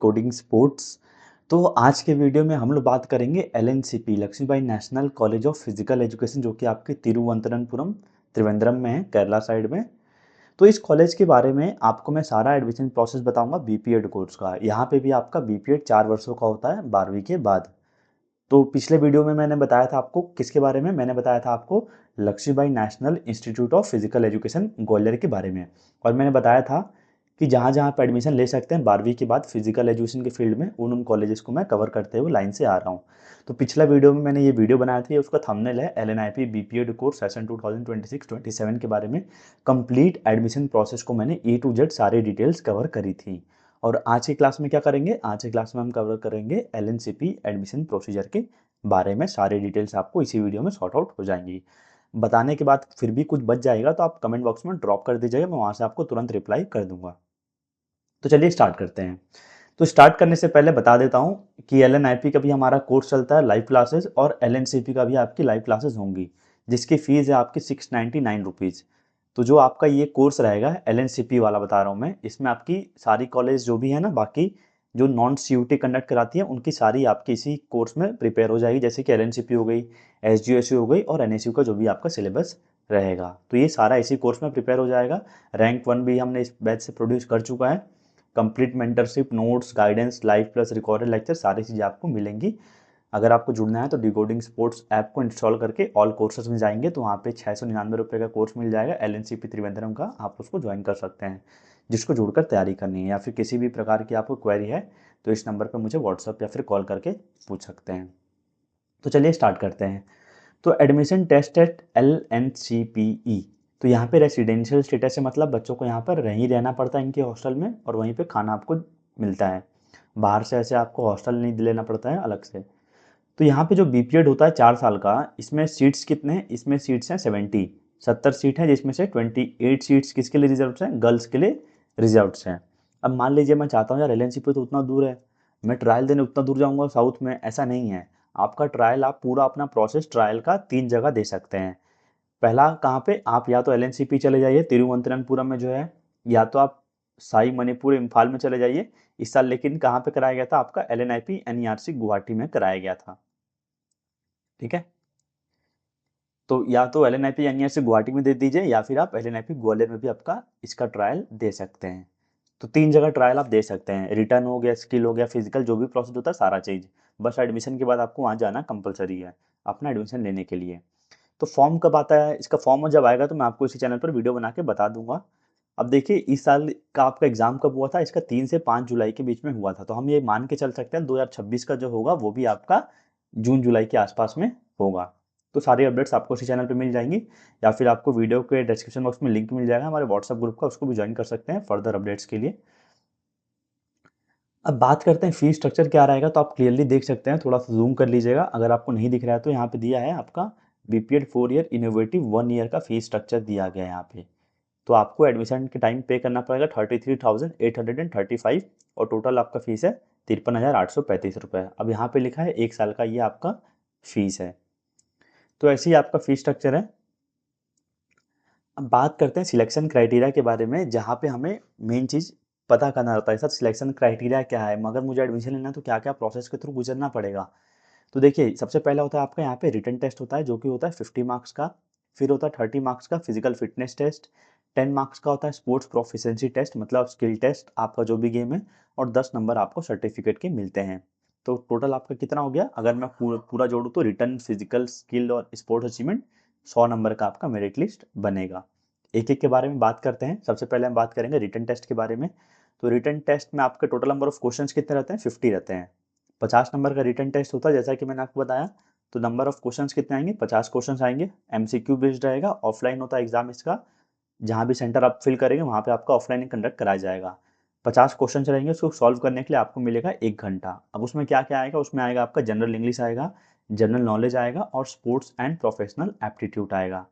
Coding sports. तो आज के वीडियो में हम लोग बात करेंगे LNCP Lakshmibai national college of physical education जो कि आपके तिरुवनंतपुरम त्रिवेंद्रम में है, केरला साइड में। तो इस कॉलेज के बारे में आपको मैं सारा एडमिशन प्रोसेस बताऊंगा बीपीएड कोर्स का। यहाँ पे भी आपका बीपीएड 4 वर्षों का होता है 12वीं के बाद। तो पिछले वीडियो में मैंने बताया था आपको किसके बारे में, मैंने बताया था आपको Lakshmibai national institute of physical education Gwalior के बारे में। और मैंने बताया था कि जहाँ जहाँ आप एडमिशन ले सकते हैं 12वीं के बाद फिजिकल एजुकेशन के फील्ड में, उन कॉलेजेस को मैं कवर करते हुए लाइन से आ रहा हूँ। तो पिछला वीडियो में मैंने ये वीडियो बनाया था, उसका थंबनेल है एलएनआईपी बीपीएड कोर्स सेशन 2026-27 के बारे में। कंप्लीट एडमिशन प्रोसेस को मैंने ए टू जेड सारी डिटेल्स कवर करी थी। और आज की क्लास में क्या करेंगे, आज की क्लास में हम कवर करेंगे एलएनसीपी एडमिशन प्रोसीजर के बारे में। सारी डिटेल्स आपको इसी वीडियो में सॉर्ट आउट हो जाएंगी। बताने के बाद फिर भी कुछ बच जाएगा तो आप कमेंट बॉक्स में ड्रॉप कर दीजिएगा, मैं वहाँ से आपको तुरंत रिप्लाई कर दूंगा। तो चलिए स्टार्ट करते हैं। तो स्टार्ट करने से पहले बता देता हूँ कि एलएनआईपी का भी हमारा कोर्स चलता है लाइव क्लासेस, और एलएनसीपी का भी आपकी लाइव क्लासेस होंगी, जिसकी फीस है आपकी 699 रुपीज़। तो जो आपका ये कोर्स रहेगा एलएनसीपी वाला बता रहा हूँ मैं, इसमें आपकी सारी कॉलेज जो भी है ना, बाकी जो नॉन सीयूटी कंडक्ट कराती है उनकी सारी आपकी इसी कोर्स में प्रिपेयर हो जाएगी, जैसे कि एलएनसीपी हो गई, एसजीएसयू हो गई और एनएसयू का जो भी आपका सिलेबस रहेगा। तो ये सारा इसी कोर्स में प्रिपेयर हो जाएगा। रैंक 1 भी हमने इस बैच से प्रोड्यूस कर चुका है। Complete mentorship, notes, guidance, live plus recorded lecture, सारी चीज़ें आपको मिलेंगी। अगर आपको जुड़ना है तो डिकोडिंग स्पोर्ट्स ऐप को इंस्टॉल करके ऑल कोर्सेज में जाएंगे तो वहाँ पे 699 का कोर्स मिल जाएगा एलएनसीपी त्रिवेंद्रम का, आप उसको ज्वाइन कर सकते हैं जिसको जुड़कर तैयारी करनी है। या फिर किसी भी प्रकार की आपको क्वेरी है तो इस नंबर पर मुझे व्हाट्सअप या फिर कॉल करके पूछ सकते हैं। तो चलिए स्टार्ट करते हैं। तो एडमिशन टेस्ट एट LNCPE, तो यहाँ पे रेसिडेंशियल स्टेटस से मतलब बच्चों को यहाँ पर रहीं रहना पड़ता है इनके हॉस्टल में, और वहीं पे खाना आपको मिलता है। बाहर से ऐसे आपको हॉस्टल नहीं लेना पड़ता है अलग से। तो यहाँ पे जो बीपीएड होता है 4 साल का, इसमें सीट्स कितने हैं, इसमें सीट्स हैं 70 सीट हैं, जिसमें से 28 सीट्स किसके लिए रिजर्व हैं, गर्ल्स के लिए रिजर्व हैं। अब मान लीजिए मैं चाहता हूँ यार एलएनसीपी तो उतना दूर है, मैं ट्रायल देने उतना दूर जाऊँगा साउथ में, ऐसा नहीं है। आपका ट्रायल, आप पूरा अपना प्रोसेस ट्रायल का 3 जगह दे सकते हैं। पहला कहाँ पे, आप या तो एलएनसीपी चले जाइए तिरुवनंतपुरम में जो है, या तो आप साई मणिपुर इम्फाल में चले जाइए। इस साल लेकिन कहाँ पे कराया गया था, आपका एलएनआईपी एनईआरसी गुवाहाटी में कराया गया था। ठीक है, तो या तो एलएनआईपी एनईआरसी गुवाहाटी में दे दीजिए, या फिर आप एलएनआईपी ग्वालियर में भी आपका इसका ट्रायल दे सकते हैं। तो 3 जगह ट्रायल आप दे सकते हैं, रिटर्न हो गया, स्किल हो गया, फिजिकल, जो भी प्रोसेस होता है सारा चीज़। बस एडमिशन के बाद आपको वहाँ जाना कंपलसरी है अपना एडमिशन लेने के लिए। तो फॉर्म कब आता है, इसका फॉर्म जब आएगा तो मैं आपको इसी चैनल पर वीडियो बना के बता दूंगा। अब देखिए इस साल का आपका एग्जाम कब हुआ था, इसका 3 से 5 जुलाई के बीच में हुआ था, तो हम ये मान के चल सकते हैं 2026 का जो होगा वो भी आपका जून जुलाई के आसपास में होगा। तो सारी अपडेट्स आपको इसी चैनल पे मिल जाएंगी, या फिर आपको वीडियो के डिस्क्रिप्शन बॉक्स में लिंक मिल जाएगा हमारे व्हाट्सएप ग्रुप का, उसको भी ज्वाइन कर सकते हैं फर्दर अपडेट्स के लिए। अब बात करते हैं फी स्ट्रक्चर क्या रहेगा, तो आप क्लियरली देख सकते हैं, थोड़ा सा जूम कर लीजिएगा अगर आपको नहीं दिख रहा है तो यहाँ पे दिया है आपका बीपीएड 4 ईयर इनोवेटिव 1 ईयर का फी स्ट्रक्चर दिया गया है यहाँ पे। तो आपको एडमिशन के टाइम पे करना पड़ेगा 33,835, और टोटल आपका फीस है 53,835 रुपये। अब यहाँ पे लिखा है 1 साल का ये आपका फीस है। तो ऐसे ही आपका फीस स्ट्रक्चर है। अब बात करते हैं सिलेक्शन क्राइटेरिया के बारे में, जहाँ पे हमें मेन चीज़ पता करना रहता है सर सिलेक्शन क्राइटेरिया क्या है, मगर मुझे एडमिशन लेना है तो क्या क्या प्रोसेस के थ्रू गुजरना पड़ेगा। तो देखिए सबसे पहला होता है आपका यहाँ पे रिटन टेस्ट होता है जो कि होता है 50 मार्क्स का। फिर होता है 30 मार्क्स का फिजिकल फिटनेस टेस्ट। 10 मार्क्स का होता है स्पोर्ट्स प्रोफिशिएंसी टेस्ट, मतलब स्किल टेस्ट आपका जो भी गेम है। और 10 नंबर आपको सर्टिफिकेट के मिलते हैं। तो टोटल आपका कितना हो गया, अगर मैं पूरा जोड़ूँ तो रिटन, फिजिकल, स्किल और स्पोर्ट्स अचीवमेंट 100 नंबर का आपका मेरिट लिस्ट बनेगा। एक एक के बारे में बात करते हैं। सबसे पहले हम बात करेंगे रिटन टेस्ट के बारे में। तो रिटन टेस्ट में आपके टोटल नंबर ऑफ क्वेश्चंस कितने रहते हैं, 50 रहते हैं। 50 नंबर का रिटन टेस्ट होता है, जैसा कि मैंने आपको बताया। तो नंबर ऑफ क्वेश्चंस कितने आएंगे, 50 क्वेश्चंस आएंगे। एमसीक्यू बेस्ड रहेगा, ऑफलाइन होता है एग्जाम इसका। जहाँ भी सेंटर आप फिल करेंगे वहाँ पे आपका ऑफलाइन कंडक्ट कराया जाएगा। 50 क्वेश्चन रहेंगे, उसको सॉल्व करने के लिए आपको मिलेगा 1 घंटा। अब उसमें क्या क्या आएगा, उसमें आएगा आपका जनरल इंग्लिश आएगा, जनरल नॉलेज आएगा, और स्पोर्ट्स एंड प्रोफेशनल एप्टीट्यूड आएगा।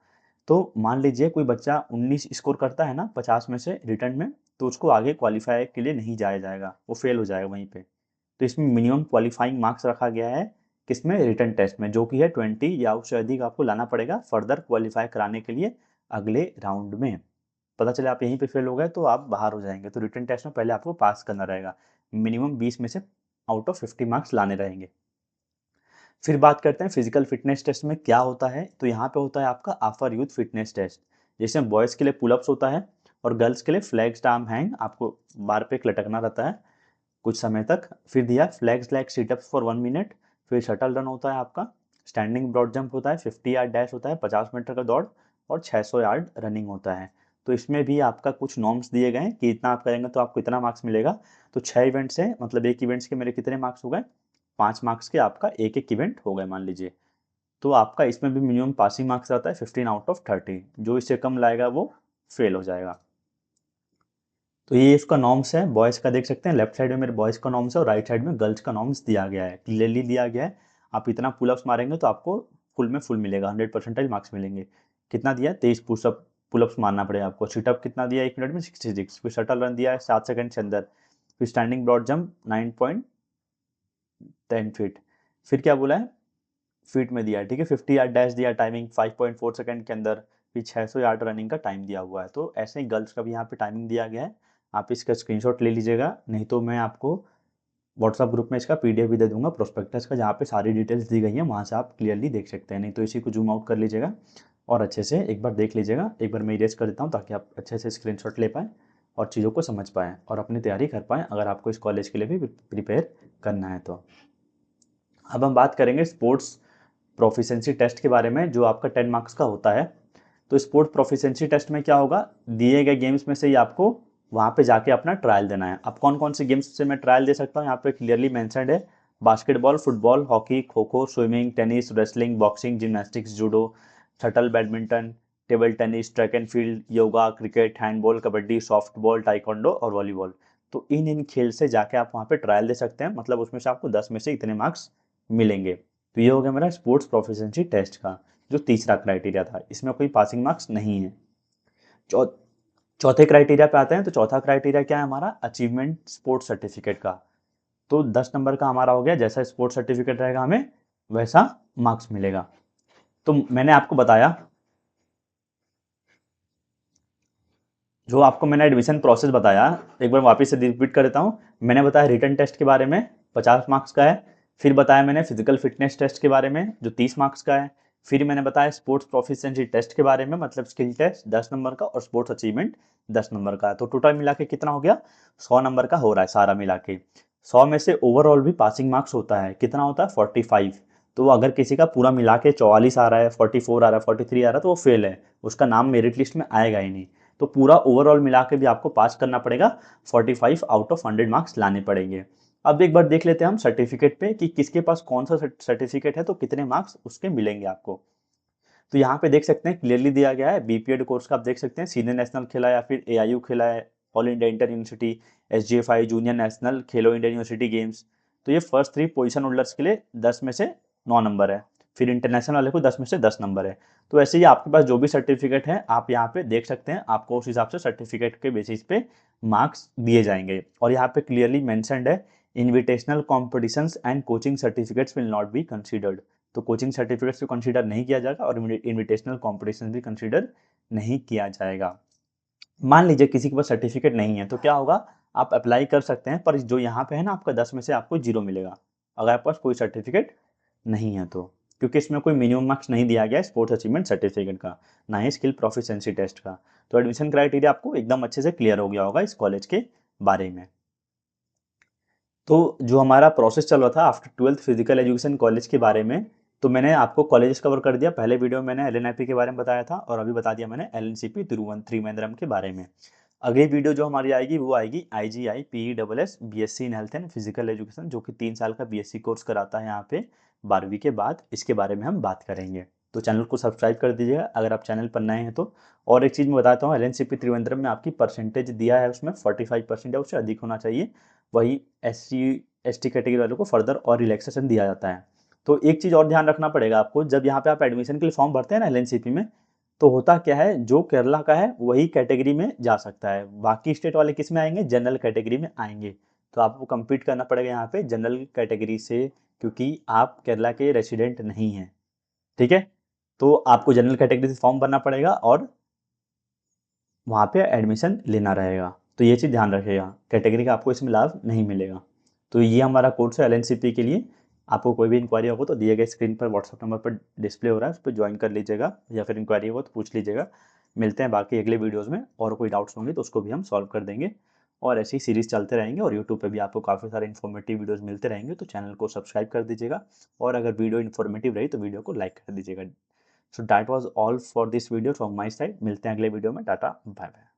तो मान लीजिए कोई बच्चा 19 स्कोर करता है ना 50 में से रिटर्न में, तो उसको आगे क्वालिफाई के लिए नहीं जाया जाएगा, वो फेल हो जाएगा वहीं पे। तो इसमें मिनिमम क्वालिफाइंग मार्क्स रखा गया है किसमें, रिटन टेस्ट में, जो कि है 20 या उससे अधिक आपको लाना पड़ेगा फर्दर क्वालिफाई कराने के लिए अगले राउंड में। पता चले आप यहीं पे फेल हो गए तो आप बाहर हो जाएंगे, तो रिटन टेस्ट में पहले आपको पास करना रहेगा। मिनिमम 20 में से आउट ऑफ 50 मार्क्स लाने रहेंगे। फिर बात करते हैं फिजिकल फिटनेस टेस्ट में क्या होता है। तो यहाँ पे होता है आपका आफर यूथ फिटनेस टेस्ट, जिसमें बॉयज़ के लिए पुलअप्स होता है और गर्ल्स के लिए फ्लैग स्टार्म हैंग, आपको बार पे लटकना रहता है कुछ समय तक। फिर दिया flags like sit-ups for 1 minute. फिर शटल रन होता है आपका, स्टैंडिंग ब्रॉड जंप होता है, 50 यार्ड डैश होता है, 50 मीटर का दौड़ और 600 यार्ड रनिंग होता है। तो इसमें भी आपका कुछ नॉर्म्स दिए गए हैं कि इतना आप करेंगे तो आपको इतना मार्क्स मिलेगा। तो 6 इवेंट्स हैं, मतलब एक इवेंट्स के मेरे कितने मार्क्स हो गए, 5 मार्क्स के आपका एक एक इवेंट हो गए मान लीजिए। तो आपका इसमें भी मिनिमम पासिंग मार्क्स रहता है 15 आउट ऑफ 30, जो इससे कम लाएगा वो फेल हो जाएगा। तो ये इसका नॉर्म्स है, बॉयज़ का देख सकते हैं, लेफ्ट साइड में मेरे बॉयज़ का नॉर्म्स है और राइट साइड में गर्ल्स का नॉर्म्स दिया गया है, क्लियरली दिया गया है। आप इतना पुलअप्स मारेंगे तो आपको फुल में फुल मिलेगा, 100 परसेंटाइल मार्क्स मिलेंगे। कितना दिया है, 23 पुलअप्स मारना पड़ेगा आपको। सिटअप कितना दिया है 1 मिनट में, 66। फिर शटल रन दिया है 7 सेकंड के अंदर। फिर स्टैंडिंग ब्रॉड जंप 9.10 फीट। फिर क्या बोला है, फीट में दिया है, ठीक है। 50 यार्ड डैश दिया, टाइमिंग 5.4 सेकंड के अंदर। फिर 600 यार्ड रनिंग का टाइम दिया हुआ है। तो ऐसे ही गर्ल्स का भी यहाँ पे टाइमिंग दिया गया है। आप इसका स्क्रीनशॉट ले लीजिएगा, नहीं तो मैं आपको व्हाट्सएप ग्रुप में इसका पीडीएफ भी दे दूंगा प्रोस्पेक्टस का, जहाँ पे सारी डिटेल्स दी गई हैं, वहाँ से आप क्लियरली देख सकते हैं। नहीं तो इसी को जूम आउट कर लीजिएगा और अच्छे से एक बार देख लीजिएगा। एक बार मैं इरेज कर देता हूँ ताकि आप अच्छे से स्क्रीनशॉट ले पाएँ और चीज़ों को समझ पाएँ और अपनी तैयारी कर पाएँ, अगर आपको इस कॉलेज के लिए भी प्रिपेयर करना है तो। अब हम बात करेंगे स्पोर्ट्स प्रोफिशिएंसी टेस्ट के बारे में, जो आपका 10 मार्क्स का होता है। तो स्पोर्ट प्रोफिशिएंसी टेस्ट में क्या होगा, दिए गए गेम्स में से ही आपको वहाँ पे जाके अपना ट्रायल देना है। अब कौन कौन से गेम्स से मैं ट्रायल दे सकता हूँ, यहाँ पे क्लियरली मेंशन्ड है। Basketball, football, hockey, kho kho, swimming, tennis, wrestling, boxing, gymnastics, judo, shuttle badminton, table tennis, track and field, yoga, cricket, handball, kabaddi, softball, taekwondo और वॉलीबॉल। तो इन खेल से जाके आप वहाँ पे ट्रायल दे सकते हैं, मतलब उसमें से आपको 10 में से इतने मार्क्स मिलेंगे। तो ये हो गया मेरा स्पोर्ट्स प्रोफिशिएंसी टेस्ट का जो तीसरा क्राइटेरिया था, इसमें कोई पासिंग मार्क्स नहीं है। चौ चौथे क्राइटेरिया पे आते हैं। तो चौथा क्राइटेरिया क्या है हमारा, अचीवमेंट स्पोर्ट्स सर्टिफिकेट का। तो 10 नंबर का हमारा हो गया, जैसा स्पोर्ट्स सर्टिफिकेट रहेगा हमें वैसा मार्क्स मिलेगा। तो मैंने आपको बताया, जो आपको मैंने एडमिशन प्रोसेस बताया, एक बार वापस से रिपीट कर देता हूँ। मैंने बताया रिटन टेस्ट के बारे में 50 मार्क्स का है। फिर बताया मैंने फिजिकल फिटनेस टेस्ट के बारे में जो 30 मार्क्स का है। फिर मैंने बताया स्पोर्ट्स प्रोफिशिएंसी टेस्ट के बारे में, मतलब स्किल टेस्ट 10 नंबर का और स्पोर्ट्स अचीवमेंट 10 नंबर का। तो टोटल मिला के कितना हो गया, 100 नंबर का हो रहा है सारा मिला के। 100 में से ओवरऑल भी पासिंग मार्क्स होता है, कितना होता है 45। तो अगर किसी का पूरा मिला के 44 आ रहा है, 44 आ रहा है, 43 आ रहा है, तो वो फेल है, उसका नाम मेरिट लिस्ट में आएगा ही नहीं। तो पूरा ओवरऑल मिला के भी आपको पास करना पड़ेगा, 45 आउट ऑफ 100 मार्क्स लाने पड़ेंगे। अब एक बार देख लेते हैं हम सर्टिफिकेट पे कि किसके पास कौन सा सर्टिफिकेट है तो कितने मार्क्स उसके मिलेंगे आपको। तो यहाँ पे देख सकते हैं क्लियरली दिया गया है, बीपीएड कोर्स का आप देख सकते हैं, सीनियर नेशनल खेला या फिर एआईयू खेला है, all India inter university, SGFI, junior national, खेलो इंडिया यूनिवर्सिटी गेम्स। तो ये फर्स्ट 3 पोजीशन होल्डर्स के लिए 10 में से 9 नंबर है। फिर इंटरनेशनल वाले को 10 में से 10 नंबर है। तो ऐसे ही आपके पास जो भी सर्टिफिकेट है आप यहाँ पे देख सकते हैं, आपको उस हिसाब से सर्टिफिकेट के बेसिस पे मार्क्स दिए जाएंगे। और यहाँ पे क्लियरली मेंशन्ड है, invitational competitions and coaching certificates will not be considered. तो कोचिंग सर्टिफिकेट्स को कंसीडर नहीं किया जाएगा और इनविटेशनल कॉम्पिटिशन भी कंसीडर नहीं किया जाएगा। मान लीजिए किसी के पास सर्टिफिकेट नहीं है तो क्या होगा, आप अप्लाई कर सकते हैं, पर जो यहाँ पे है ना आपका 10 में से आपको 0 मिलेगा अगर आपके पास कोई सर्टिफिकेट नहीं है तो, क्योंकि इसमें कोई मिनिमम मार्क्स नहीं दिया गया है स्पोर्ट्स अचीवमेंट सर्टिफिकेट का, ना ही स्किल प्रोफिशिएंसी टेस्ट का। तो एडमिशन क्राइटेरिया आपको एकदम अच्छे से क्लियर हो गया होगा इस कॉलेज के बारे में। तो जो हमारा प्रोसेस चल रहा था after 12th physical education college के बारे में, तो मैंने आपको कॉलेजेस कवर कर दिया। पहले वीडियो में मैंने एलएनआईपी के बारे में बताया था और अभी बता दिया मैंने एलएनसीपी त्रिवेंद्रम के बारे में। अगली वीडियो जो हमारी आएगी वो आएगी IGI PEWS BSc in health and physical education, जो कि 3 साल का बीएससी कोर्स कराता है यहाँ पे 12वीं के बाद। इसके बारे में हम बात करेंगे। तो चैनल को सब्सक्राइब कर दीजिएगा अगर आप चैनल पर नए हैं तो। और एक चीज़ मैं बताता हूँ, एलएनसीपी त्रिवेंद्रम में आपकी परसेंटेज दिया है, उसमें 45% है, उससे अधिक होना चाहिए। वही एसटी कैटेगरी वालों को फर्दर और रिलैक्सेशन दिया जाता है। तो एक चीज़ और ध्यान रखना पड़ेगा आपको, जब यहाँ पे आप एडमिशन के लिए फॉर्म भरते हैं ना एलएनसीपी में, तो होता क्या है, जो केरला का है वही कैटेगरी में जा सकता है, बाकी स्टेट वाले किस में आएंगे, जनरल कैटेगरी में आएंगे। तो आपको कम्पीट करना पड़ेगा यहाँ पे जनरल कैटेगरी से, क्योंकि आप केरला के रेसिडेंट नहीं हैं, ठीक है। तो आपको जनरल कैटेगरी से फॉर्म भरना पड़ेगा और वहाँ पे एडमिशन लेना रहेगा। तो तो ये चीज़ ध्यान रखिएगा, कैटेगरी का आपको इसमें लाभ नहीं मिलेगा। तो ये हमारा कोर्स है एलएनसीपी के लिए। आपको कोई भी इंक्वायरी होगा तो दिए गए स्क्रीन पर व्हाट्सअप नंबर पर डिस्प्ले हो रहा है, उस पर ज्वाइन कर लीजिएगा, या फिर इंक्वायरी हो तो पूछ लीजिएगा। मिलते हैं बाकी अगले वीडियोज़ में, और कोई डाउट्स होंगे तो उसको भी हम सॉल्व कर देंगे। और ऐसी सीरीज़ चलते रहेंगे, और यूट्यूब पे भी आपको काफ़ी सारे इन्फॉर्मेटिव वीडियोज़ मिलते रहेंगे, तो चैनल को सब्सक्राइब कर दीजिएगा। और अगर वीडियो इन्फॉर्मेटिव रही तो वीडियो को लाइक कर दीजिएगा। So that was all for this video from my side. मिलते हैं अगले वीडियो में। Tata, bye bye.